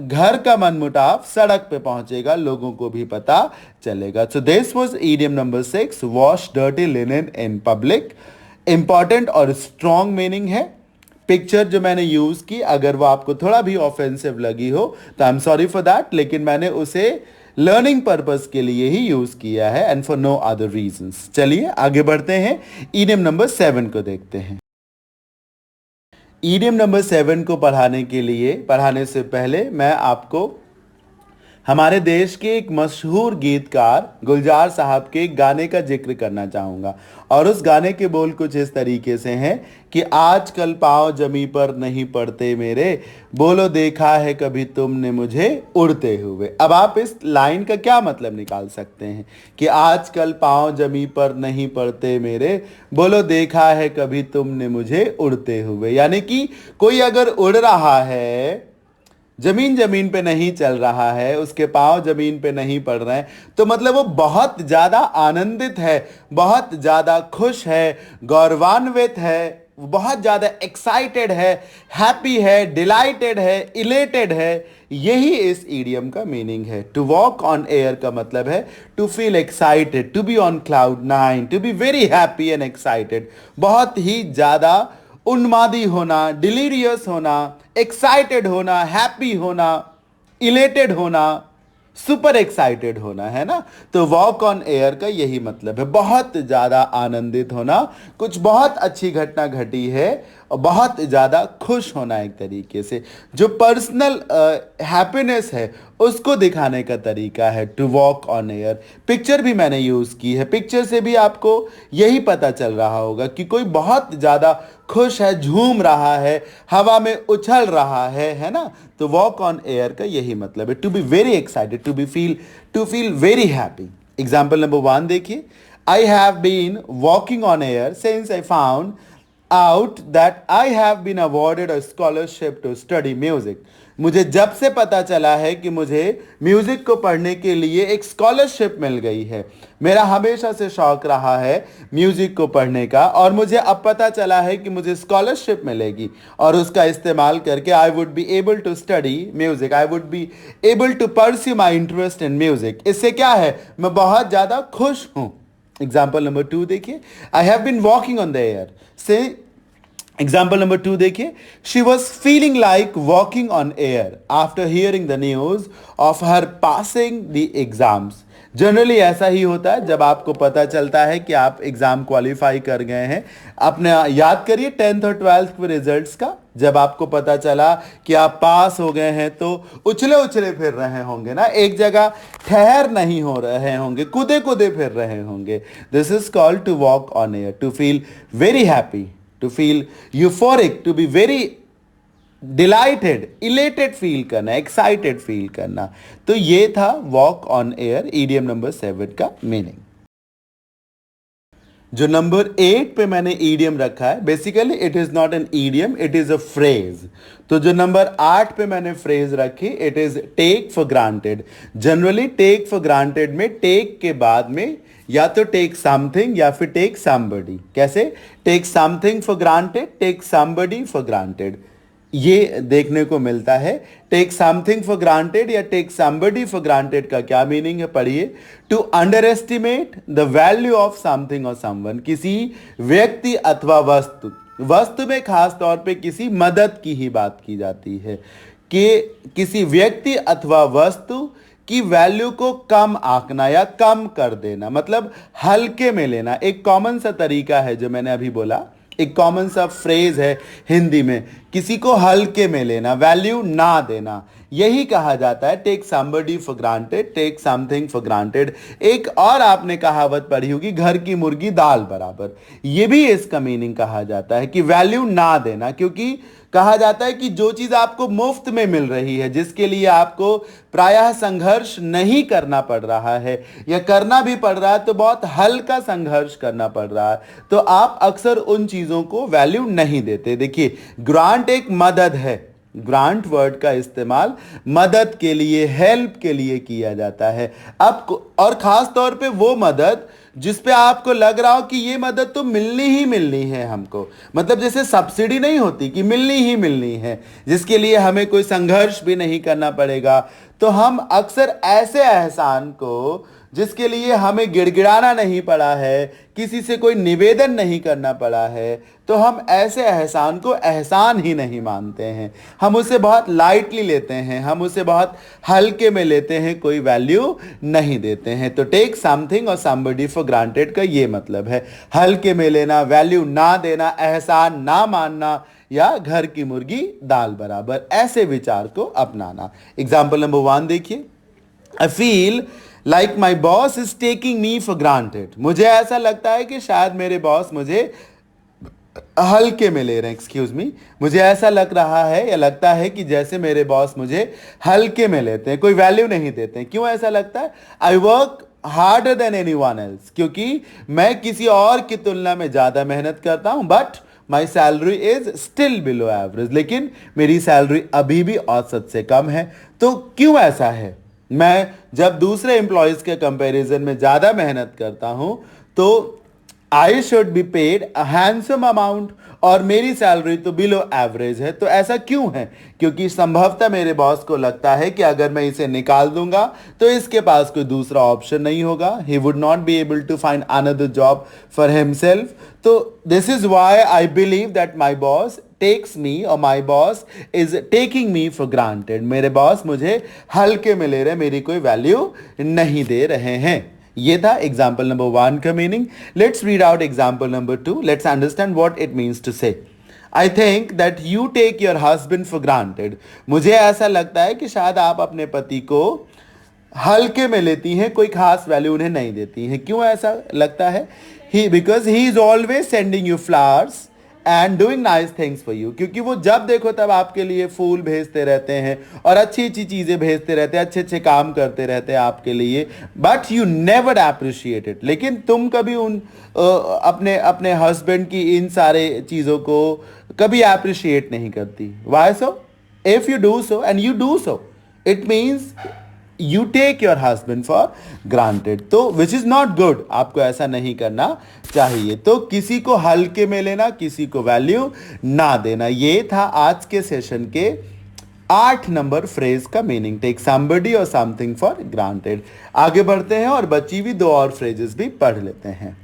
घर का मनमुटाव सड़क पे पहुंचेगा, लोगों को भी पता चलेगा। सो this was idiom number 6, wash dirty linen in public. Important और स्ट्रॉन्ग मीनिंग है। पिक्चर जो मैंने यूज की, अगर वो आपको थोड़ा भी ऑफेंसिव लगी हो तो I am sorry for that, लेकिन मैंने उसे लर्निंग पर्पस के लिए ही यूज किया है, and for no other reasons. चलिए आगे बढ़ते हैं, ईडियम नंबर 7 को देखते हैं। ईडियम नंबर 7 को पढ़ाने से पहले मैं आपको हमारे देश के एक मशहूर गीतकार गुलजार साहब के एक गाने का जिक्र करना चाहूँगा। और उस गाने के बोल कुछ इस तरीके से हैं कि आजकल पाँव जमी पर नहीं पड़ते मेरे, बोलो देखा है कभी तुमने मुझे उड़ते हुए। अब आप इस लाइन का क्या मतलब निकाल सकते हैं कि आजकल पाँव जमी पर नहीं पड़ते मेरे, बोलो देखा है कभी तुमने मुझे उड़ते हुए। यानी कि कोई अगर उड़ रहा है, जमीन पे नहीं चल रहा है, उसके पांव जमीन पे नहीं पड़ रहे हैं, तो मतलब वो बहुत ज्यादा आनंदित है, बहुत ज्यादा खुश है, गौरवान्वित है, बहुत ज्यादा एक्साइटेड है, हैप्पी है, डिलाइटेड है, इलेटेड है। यही इस ईडियम का मीनिंग है। टू वॉक ऑन एयर का मतलब है to feel excited, to be on cloud 9, to be very happy and excited, बहुत ही ज्यादा उन्मादी होना, डिलीरियस होना, एक्साइटेड होना, हैप्पी होना, इलेटेड होना, सुपर एक्साइटेड होना, है ना। तो वॉक ऑन एयर का यही मतलब है, बहुत ज्यादा आनंदित होना, कुछ बहुत अच्छी घटना घटी है और बहुत ज्यादा खुश होना। एक तरीके से जो पर्सनल हैप्पीनेस है उसको दिखाने का तरीका है to walk on air. Picture भी मैंने यूज की है, पिक्चर से भी आपको यही पता चल रहा होगा कि कोई बहुत ज्यादा खुश है, झूम रहा है, हवा में उछल रहा है ना। तो वॉक ऑन एयर का यही मतलब है, to be very excited, to feel very happy. Example number 1 देखिए, I have been walking on air since I found out that I have been awarded a scholarship to study music। मुझे जब से पता चला है कि मुझे म्यूजिक को पढ़ने के लिए एक स्कॉलरशिप मिल गई है। मेरा हमेशा से शौक रहा है म्यूजिक को पढ़ने का, और मुझे अब पता चला है कि मुझे स्कॉलरशिप मिलेगी और उसका इस्तेमाल करके I would be able to study music, I would be able to pursue my interest in music. इससे क्या है, मैं बहुत ज्यादा खुश हूं। एग्जाम्पल नंबर 2 देखिए, I have been walking on the air से। एग्जाम्पल नंबर 2 देखिए, she was feeling like walking on air after hearing the news of her passing the exams. Generally ऐसा ही होता है जब आपको पता चलता है कि आप एग्जाम क्वालिफाई कर गए हैं। अपने याद करिए 10th और 12th के रिजल्ट्स का, जब आपको पता चला कि आप पास हो गए हैं तो उछले उछले फिर रहे होंगे ना, एक जगह ठहर नहीं हो रहे होंगे, कूदे कूदे फिर रहे होंगे। This is called to walk on air, to feel very happy, to feel euphoric, to be very delighted, elated feel करना, एक्साइटेड फील करना। तो ये था walk on air, idiom number 7 का मीनिंग। जो नंबर 8 पे मैंने ईडियम रखा है, basically it is not an idiom, it is a phrase. तो जो नंबर 8 पे मैंने फ्रेज रखी, it is take for granted. Generally take for granted में टेक के बाद में या तो टेक समथिंग या फिर टेक समबडी। कैसे? Take something for granted, take somebody for granted, ये देखने को मिलता है। टेक समथिंग फॉर ग्रांटेड या टेक समबडी फॉर ग्रांटेड का क्या मीनिंग है, पढ़िए। To underestimate the value of something और समवन, किसी व्यक्ति अथवा वस्तु, वस्तु में खास तौर पे किसी मदद की ही बात की जाती है, कि किसी व्यक्ति अथवा वस्तु की वैल्यू को कम आंकना या कम कर देना, मतलब हल्के में लेना। एक कॉमन सा तरीका है जो मैंने अभी बोला, एक कॉमन सा फ्रेज है हिंदी में, किसी को हल्के में लेना, वैल्यू ना देना, यही कहा जाता है take somebody for granted, take something for granted. एक और आपने कहावत पढ़ी होगी, घर की मुर्गी दाल बराबर, ये भी इसका मीनिंग कहा जाता है कि वैल्यू ना देना। क्योंकि कहा जाता है कि जो चीज आपको मुफ्त में मिल रही है, जिसके लिए आपको प्रायः संघर्ष नहीं करना पड़ रहा है या करना भी पड़ रहा है तो बहुत हल्का संघर्ष करना पड़ रहा है, तो आप अक्सर उन चीजों को वैल्यू नहीं देते। देखिए, ग्रांट एक मदद है, ग्रांट वर्ड का इस्तेमाल मदद के लिए, हेल्प के लिए किया जाता है। अब और खास तौर पे वो मदद जिस पे आपको लग रहा हो कि ये मदद तो मिलनी ही मिलनी है हमको, मतलब जैसे सब्सिडी नहीं होती कि मिलनी ही मिलनी है, जिसके लिए हमें कोई संघर्ष भी नहीं करना पड़ेगा। तो हम अक्सर ऐसे एहसान को, जिसके लिए हमें गिड़गिड़ाना नहीं पड़ा है, किसी से कोई निवेदन नहीं करना पड़ा है, तो हम ऐसे एहसान को एहसान ही नहीं मानते हैं, हम उसे बहुत लाइटली लेते हैं, हम उसे बहुत हल्के में लेते हैं, कोई वैल्यू नहीं देते हैं। तो टेक समथिंग और समबडी फॉर ग्रांटेड का ये मतलब है, हल्के में लेना, वैल्यू ना देना, एहसान ना मानना, या घर की मुर्गी दाल बराबर, ऐसे विचार को अपनाना। एग्जाम्पल नंबर 1 देखिए, I feel like my boss is taking me for granted. मुझे ऐसा लगता है कि शायद मेरे बॉस मुझे हल्के में ले रहे हैं, एक्सक्यूज मी, मुझे ऐसा लग रहा है या लगता है कि जैसे मेरे बॉस मुझे हल्के में लेते हैं, कोई वैल्यू नहीं देते हैं। क्यों ऐसा लगता है? I work harder than anyone else, क्योंकि मैं किसी और की तुलना में ज्यादा मेहनत करता हूं, but my salary is still below average, लेकिन मेरी सैलरी अभी भी औसत से कम है। तो क्यों ऐसा है? मैं जब दूसरे एम्प्लॉयज के कंपैरिजन में ज्यादा मेहनत करता हूं तो I should be paid a handsome amount, और मेरी सैलरी तो बिलो एवरेज है। तो ऐसा क्यों है? क्योंकि संभवतः मेरे बॉस को लगता है कि अगर मैं इसे निकाल दूंगा तो इसके पास कोई दूसरा ऑप्शन नहीं होगा, he would not be able to find another job for himself. तो this is why I believe that my boss takes me, और my boss is taking me for granted. मेरे बॉस मुझे हल्के में ले रहे, मेरी कोई वैल्यू नहीं दे रहे हैं। ये था एग्जाम्पल नंबर 1 का meaning. Let's read out example number 2, let's understand what it means to say. I think that you take your husband for granted. मुझे ऐसा लगता है कि शायद आप अपने पति को हल्के में लेती हैं, कोई खास वैल्यू उन्हें नहीं देती हैं। क्यों ऐसा लगता है? Because he is always sending you flowers and doing nice things for you, क्योंकि वो जब देखो तब आपके लिए फूल भेजते रहते हैं और अच्छी अच्छी चीजें भेजते रहते हैं, अच्छे अच्छे काम करते रहते हैं आपके लिए, but you never appreciate it. लेकिन तुम कभी उन अपने अपने हस्बैंड की इन सारे चीजों को कभी अप्रिशिएट नहीं करती। Why so? If you do so and you do so, it means you take your husband for granted. तो which is not good, आपको ऐसा नहीं करना चाहिए. तो किसी को हल्के में लेना, किसी को वैल्यू ना देना, ये था आज के सेशन के 8 नंबर फ्रेज का मीनिंग. टेक समबडी और समथिंग फॉर ग्रांटेड. आगे बढ़ते हैं और बची हुई 2 और फ्रेजेस भी पढ़ लेते हैं.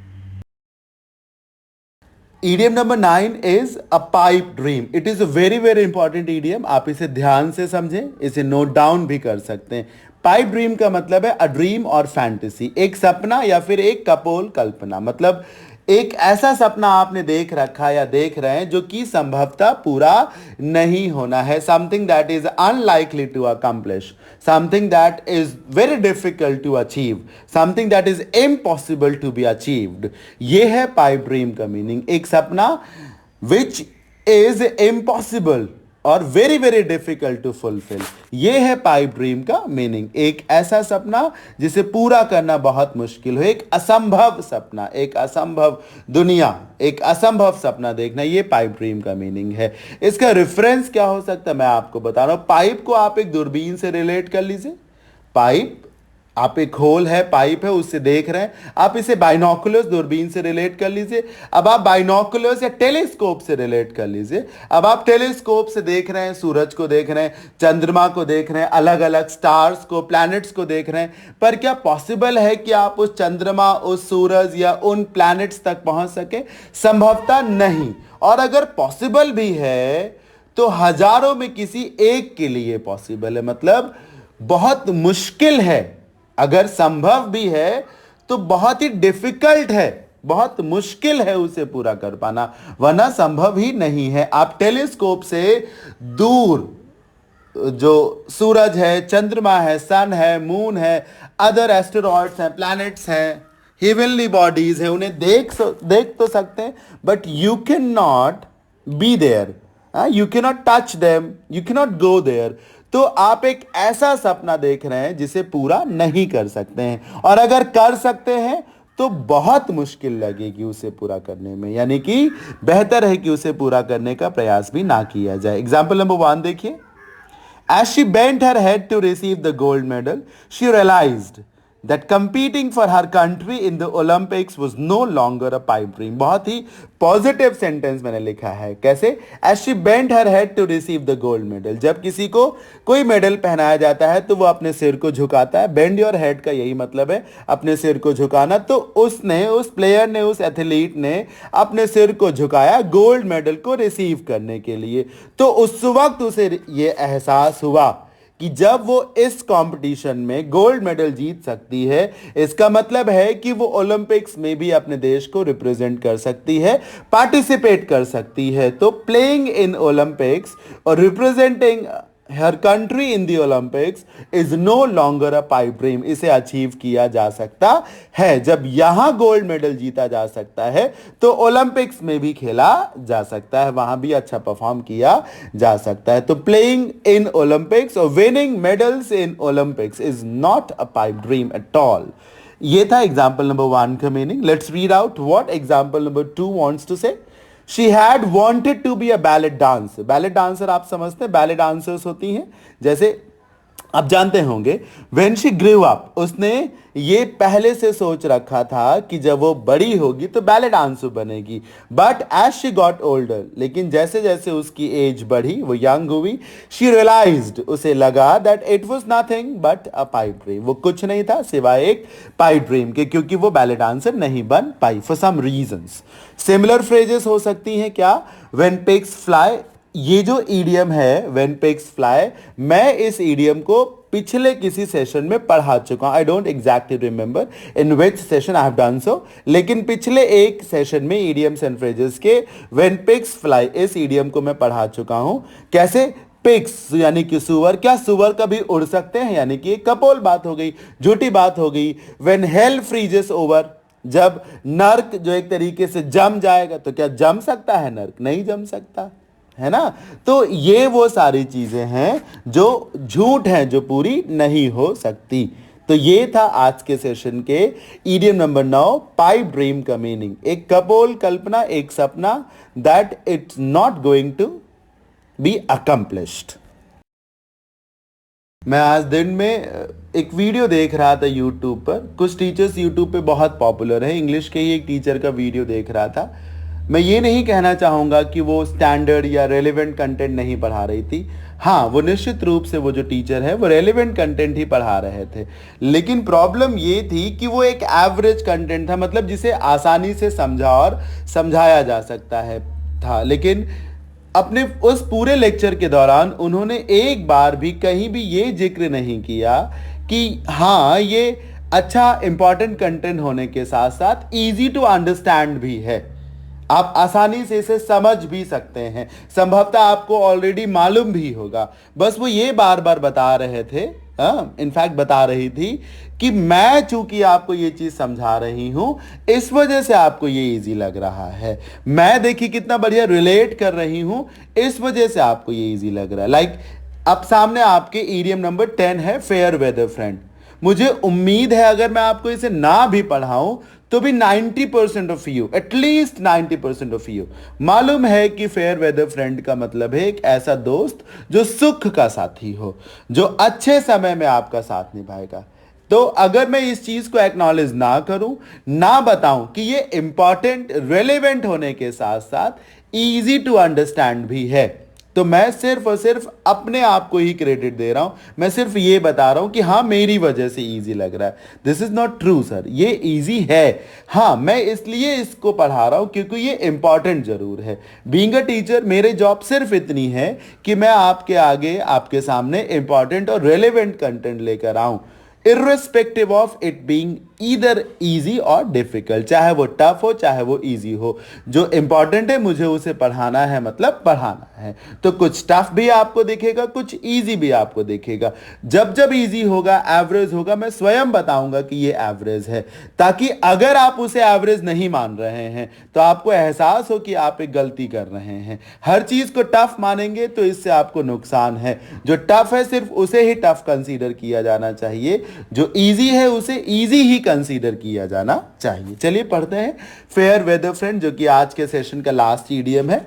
Idiom number 9 is a pipe dream. It is a very very important idiom. आप इसे ध्यान से समझें, इसे नोट डाउन भी कर सकते हैं. पाइप ड्रीम का मतलब है अ ड्रीम और फैंटेसी, एक सपना या फिर एक कपोल कल्पना. मतलब एक ऐसा सपना आपने देख रखा या देख रहे हैं जो कि संभवतः पूरा नहीं होना है. Something that is unlikely to accomplish, something that is very difficult to achieve, something that is impossible to be achieved. ये है पाइप ड्रीम का मीनिंग. एक सपना विच इज इम्पॉसिबल और very very difficult to fulfil, ये है pipe dream का meaning. एक ऐसा सपना जिसे पूरा करना बहुत मुश्किल हो, एक असंभव सपना, एक असंभव दुनिया, एक असंभव सपना देखना, ये पाइप ड्रीम का मीनिंग है. इसका रेफरेंस क्या हो सकता है मैं आपको बता रहा हूं. पाइप को आप एक दूरबीन से रिलेट कर लीजिए. पाइप, आप एक होल है, पाइप है, उससे देख रहे हैं. आप इसे बाइनोकुलर्स, दूरबीन से रिलेट कर लीजिए. अब आप बाइनोकुलर्स या टेलीस्कोप से रिलेट कर लीजिए. अब आप टेलीस्कोप से देख रहे हैं, सूरज को देख रहे हैं, चंद्रमा को देख रहे हैं, अलग अलग स्टार्स को, प्लैनेट्स को देख रहे हैं. पर क्या पॉसिबल है कि आप उस चंद्रमा, उस सूरज या उन प्लैनेट्स तक पहुंच सके? संभवतः नहीं. और अगर पॉसिबल भी है तो हजारों में किसी एक के लिए पॉसिबल है. मतलब बहुत मुश्किल है. अगर संभव भी है तो बहुत ही डिफिकल्ट है, बहुत मुश्किल है उसे पूरा कर पाना, वरना संभव ही नहीं है. आप टेलीस्कोप से दूर जो सूरज है, चंद्रमा है, सन है, मून है, अदर एस्टेरॉइड्स हैं, प्लैनेट्स हैं, हेवनली बॉडीज हैं, उन्हें देख तो सकते हैं, but you can not be there, you can not touch them, you can not go there. तो आप एक ऐसा सपना देख रहे हैं जिसे पूरा नहीं कर सकते हैं, और अगर कर सकते हैं तो बहुत मुश्किल लगेगी उसे पूरा करने में. यानी कि बेहतर है कि उसे पूरा करने का प्रयास भी ना किया जाए. एग्जाम्पल नंबर 1 देखिए. As she bent her head to receive the gold medal, she realized that competing for her country in the Olympics was no longer a pipe dream. बहुत ही पॉजिटिव सेंटेंस मैंने लिखा है. कैसे? As she bent her head to receive the gold medal. जब किसी को कोई medal पहनाया जाता है तो वो अपने सिर को झुकाता है. बेंड योर हेड का यही मतलब है, अपने सिर को झुकाना. तो उसने, उस प्लेयर ने, उस एथलीट ने अपने सिर को झुकाया गोल्ड मेडल को रिसीव करने के लिए. तो उस वक्त उसे ये एहसास हुआ कि जब वो इस कंपटीशन में गोल्ड मेडल जीत सकती है, इसका मतलब है कि वो ओलंपिक्स में भी अपने देश को रिप्रेजेंट कर सकती है, पार्टिसिपेट कर सकती है. तो प्लेइंग इन ओलंपिक्स और representing her country in the Olympics is no longer a pipe dream. इसे अचीव किया जा सकता है. जब यहां गोल्ड मेडल जीता जा सकता है तो ओलंपिक्स में भी खेला जा सकता है, वहां भी अच्छा परफॉर्म किया जा सकता है. तो प्लेइंग इन ओलंपिक्स और winning medals in Olympics is not a pipe dream at all. ये था एग्जाम्पल नंबर 1 का meaning. Let's read out what example number 2 wants to say. She had wanted to be a ballet dancer. Ballet dancer आप समझते हैं, ballot dancers होती हैं, जैसे आप जानते होंगे. When she grew up, उसने ये पहले से सोच रखा था कि जब वो बड़ी होगी तो बैले डांसर बनेगी. But as she got older, लेकिन जैसे जैसे उसकी एज बढ़ी, वो यंग हुई, शी रियलाइज्ड, उसे लगा that it was nothing but a pipe dream. वो कुछ नहीं था सिवाय एक पाइप ड्रीम के, क्योंकि वो बैले डांसर नहीं बन पाई for some reasons. Similar phrases हो सकती हैं क्या? When pigs fly. ये जो ईडियम है व्हेन पिग्स फ्लाई, मैं इस ईडियम को पिछले किसी सेशन में पढ़ा चुका हूं. I don't exactly remember in which session I have done so, लेकिन पिछले एक सेशन में ईडियम्स एंड फ्रेजेस के व्हेन पिग्स फ्लाई, इस ईडियम को मैं पढ़ा चुका हूं. कैसे? पिग्स यानी कि सुअर. क्या सुअर कभी उड़ सकते हैं? यानी कि कपोल बात हो गई, झूठी बात हो गई. व्हेन हेल फ्रीजेस ओवर, जब नर्क जो एक तरीके से जम जाएगा, तो क्या जम सकता है नर्क? नहीं जम सकता है ना. तो ये वो सारी चीजें हैं जो झूठ हैं, जो पूरी नहीं हो सकती. तो ये था आज के सेशन के इडियम नंबर 9, पाइप ड्रीम का मीनिंग. एक कपोल कल्पना, एक सपना that it's not going to be accomplished. मैं आज दिन में एक वीडियो देख रहा था यूट्यूब पर। कुछ टीचर्स यूट्यूब पे बहुत पॉपुलर है, इंग्लिश के ही एक टीचर का वीडियो देख रहा था। मैं ये नहीं कहना चाहूँगा कि वो स्टैंडर्ड या रेलेवेंट कंटेंट नहीं पढ़ा रही थी। हाँ, वो निश्चित रूप से वो जो टीचर है वो रेलेवेंट कंटेंट ही पढ़ा रहे थे, लेकिन प्रॉब्लम ये थी कि वो एक एवरेज कंटेंट था, मतलब जिसे आसानी से समझा और समझाया जा सकता है था। लेकिन अपने उस पूरे लेक्चर के दौरान उन्होंने एक बार भी कहीं भी ये जिक्र नहीं किया कि हाँ, ये अच्छा इंपॉर्टेंट कंटेंट होने के साथ साथ इजी टू अंडरस्टैंड भी है, आप आसानी से इसे समझ भी सकते हैं, संभवतः आपको ऑलरेडी मालूम भी होगा। बस वो ये बार बार बता रहे थे, इनफैक्ट बता रही थी कि मैं चूंकि आपको ये चीज समझा रही हूं, इस वजह से आपको ये इजी लग रहा है। मैं देखिए कितना बढ़िया रिलेट कर रही हूं, इस वजह से आपको ये इजी लग रहा है। लाइक अब सामने आपके ईडियम नंबर 10 है फेयर वेदर फ्रेंड। मुझे उम्मीद है अगर मैं आपको इसे ना भी पढ़ाऊं तो भी 90% of you, at least 90% of you मालूम है कि फेयर वेदर फ्रेंड का मतलब है एक ऐसा दोस्त जो सुख का साथी हो, जो अच्छे समय में आपका साथ निभाएगा। तो अगर मैं इस चीज को एक्नॉलेज ना करूं, ना बताऊं कि ये इंपॉर्टेंट रेलेवेंट होने के साथ साथ इजी टू अंडरस्टैंड भी है, तो मैं सिर्फ और सिर्फ अपने आप को ही क्रेडिट दे रहा हूं। मैं सिर्फ ये बता रहा हूं कि हाँ, मेरी वजह से इजी लग रहा है। This is not true sir, ये इजी है। हाँ, मैं इसलिए इसको पढ़ा रहा हूं क्योंकि ये इंपॉर्टेंट जरूर है। बीइंग अ टीचर मेरी जॉब सिर्फ इतनी है कि मैं आपके आगे, आपके सामने इंपॉर्टेंट और रेलेवेंट कंटेंट लेकर आऊं, irrespective of it being either easy और डिफिकल्ट, चाहे वो टफ हो चाहे वो इजी हो। जो इंपॉर्टेंट है मुझे उसे पढ़ाना है, मतलब पढ़ाना है। तो कुछ टफ भी आपको दिखेगा, कुछ इजी भी आपको दिखेगा। जब जब इजी होगा, एवरेज होगा, मैं स्वयं बताऊंगा कि ये एवरेज है, ताकि अगर आप उसे एवरेज नहीं मान रहे हैं तो आपको एहसास हो कि आप एक गलती कर रहे हैं। हर चीज को टफ मानेंगे तो इससे आपको नुकसान है। जो टफ है सिर्फ उसे ही टफ कंसीडर किया जाना चाहिए, जो इजी है उसे इजी ही कंसीडर किया जाना चाहिए। चलिए पढ़ते हैं फेयर वेदर फ्रेंड, जो कि आज के सेशन का लास्ट ईडियम है।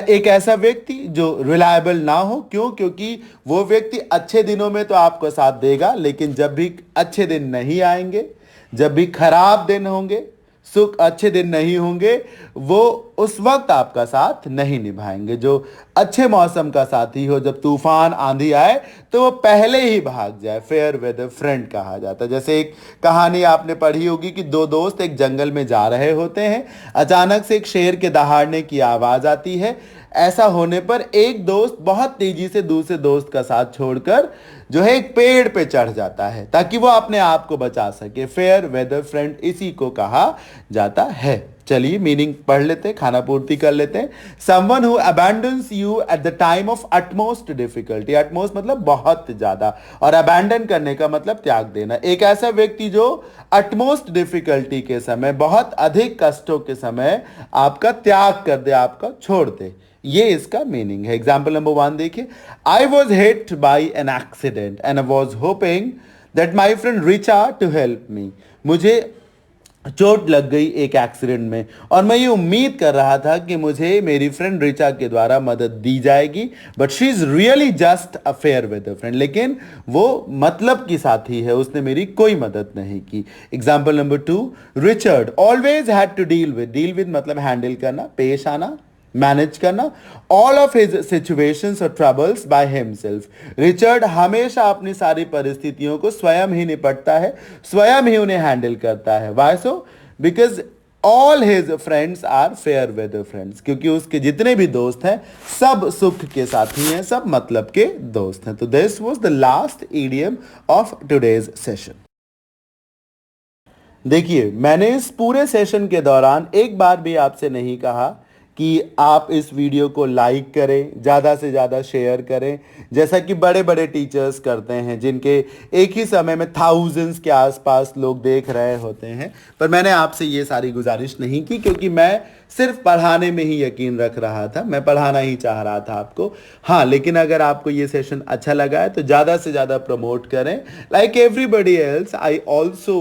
एक ऐसा व्यक्ति जो रिलायबल ना हो, क्यों? क्योंकि वो व्यक्ति अच्छे दिनों में तो आपको साथ देगा, लेकिन जब भी अच्छे दिन नहीं आएंगे, जब भी खराब दिन होंगे, सुख अच्छे दिन नहीं होंगे, वो उस वक्त आपका साथ नहीं निभाएंगे। जो अच्छे मौसम का साथी हो, जब तूफान आंधी आए तो वो पहले ही भाग जाए, फेयर वेदर फ्रेंड कहा जाता है। जैसे एक कहानी आपने पढ़ी होगी कि दो दोस्त एक जंगल में जा रहे होते हैं, अचानक से एक शेर के दहाड़ने की आवाज आती है। ऐसा होने पर एक दोस्त बहुत तेजी से दूसरे दोस्त का साथ छोड़कर जो है एक पेड़ पे चढ़ जाता है ताकि वो अपने आप को बचा सके। फेयर वेदर फ्रेंड इसी को कहा जाता है। चलिए मीनिंग पढ़ लेते हैं, खाना पूर्ति कर लेते हैं। Someone who abandons you at the time of utmost difficulty. Utmost मतलब बहुत ज्यादा, और अबैंडन करने का मतलब त्याग देना। एक ऐसा व्यक्ति जो अटमोस्ट डिफिकल्टी के समय, बहुत अधिक कष्टों के समय आपका त्याग कर दे, आपका छोड़ दे, ये इसका मीनिंग है। एग्जाम्पल नंबर 1 देखिए। I was hit by an accident and I was hoping that my friend Richa to help me. मुझे चोट लग गई एक एक्सीडेंट में और मैं ये उम्मीद कर रहा था कि मुझे मेरी फ्रेंड रिचा के द्वारा मदद दी जाएगी, but she is really just a fair weather friend. लेकिन वो मतलब की साथी है, उसने मेरी कोई मदद नहीं की। Example number 2, Richard always had to deal with मतलब हैंडल करना, पेश आना, मैनेज करना ऑल ऑफ हिज सिचुएशंस और ट्रबल्स बाय हिमसेल्फ। रिचर्ड हमेशा अपनी सारी परिस्थितियों को स्वयं ही निपटता है, स्वयं ही उन्हें हैंडल करता है। Why so? Because all his friends are fair weather friends, क्योंकि उसके जितने भी दोस्त हैं सब सुख के साथी हैं, सब मतलब के दोस्त हैं। तो this was the last idiom of today's session. देखिए, मैंने इस पूरे सेशन के दौरान एक बार भी आपसे नहीं कहा कि आप इस वीडियो को लाइक करें, ज़्यादा से ज़्यादा शेयर करें, जैसा कि बड़े बड़े टीचर्स करते हैं जिनके एक ही समय में थाउजेंड्स के आसपास लोग देख रहे होते हैं। पर मैंने आपसे ये सारी गुजारिश नहीं की, क्योंकि मैं सिर्फ पढ़ाने में ही यकीन रख रहा था, मैं पढ़ाना ही चाह रहा था आपको। हाँ, लेकिन अगर आपको ये सेशन अच्छा लगा है तो ज़्यादा से ज़्यादा प्रमोट करें। Like everybody else, I also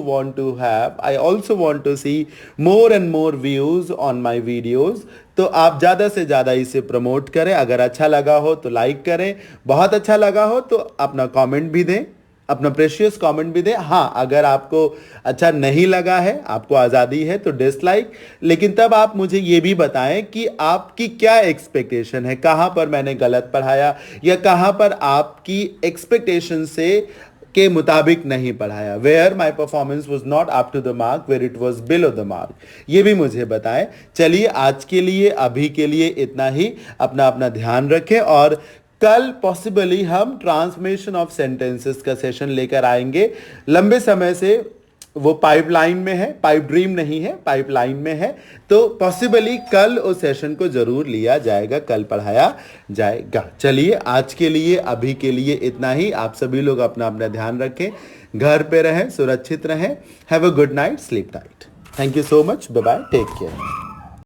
want to see more and more views on my videos. तो आप ज़्यादा से ज़्यादा इसे प्रमोट करें। अगर अच्छा लगा हो तो लाइक करें, बहुत अच्छा लगा हो तो अपना कमेंट भी दें, अपना प्रेशियस कमेंट भी दें। हाँ, अगर आपको अच्छा नहीं लगा है, आपको आज़ादी है तो डिसलाइक, लेकिन तब आप मुझे ये भी बताएं कि आपकी क्या एक्सपेक्टेशन है, कहाँ पर मैंने गलत पढ़ाया या कहाँ पर आपकी एक्सपेक्टेशन से के मुताबिक नहीं पढ़ाया, where my performance was not up to the mark, where it was below the mark, ये भी मुझे बताएं। चलिए, आज के लिए, अभी के लिए इतना ही। अपना अपना ध्यान रखें और कल पॉसिबली हम ट्रांसफॉर्मेशन ऑफ सेंटेंसेस का सेशन लेकर आएंगे। लंबे समय से वो पाइपलाइन में है, पाइप ड्रीम नहीं है, पाइपलाइन में है, तो पॉसिबली कल उस सेशन को जरूर लिया जाएगा, कल पढ़ाया जाएगा। चलिए, आज के लिए, अभी के लिए इतना ही। आप सभी लोग अपना अपना ध्यान रखें, घर पे रहें, सुरक्षित रहें। Have a good night, sleep tight. Thank you so much, bye bye, take care.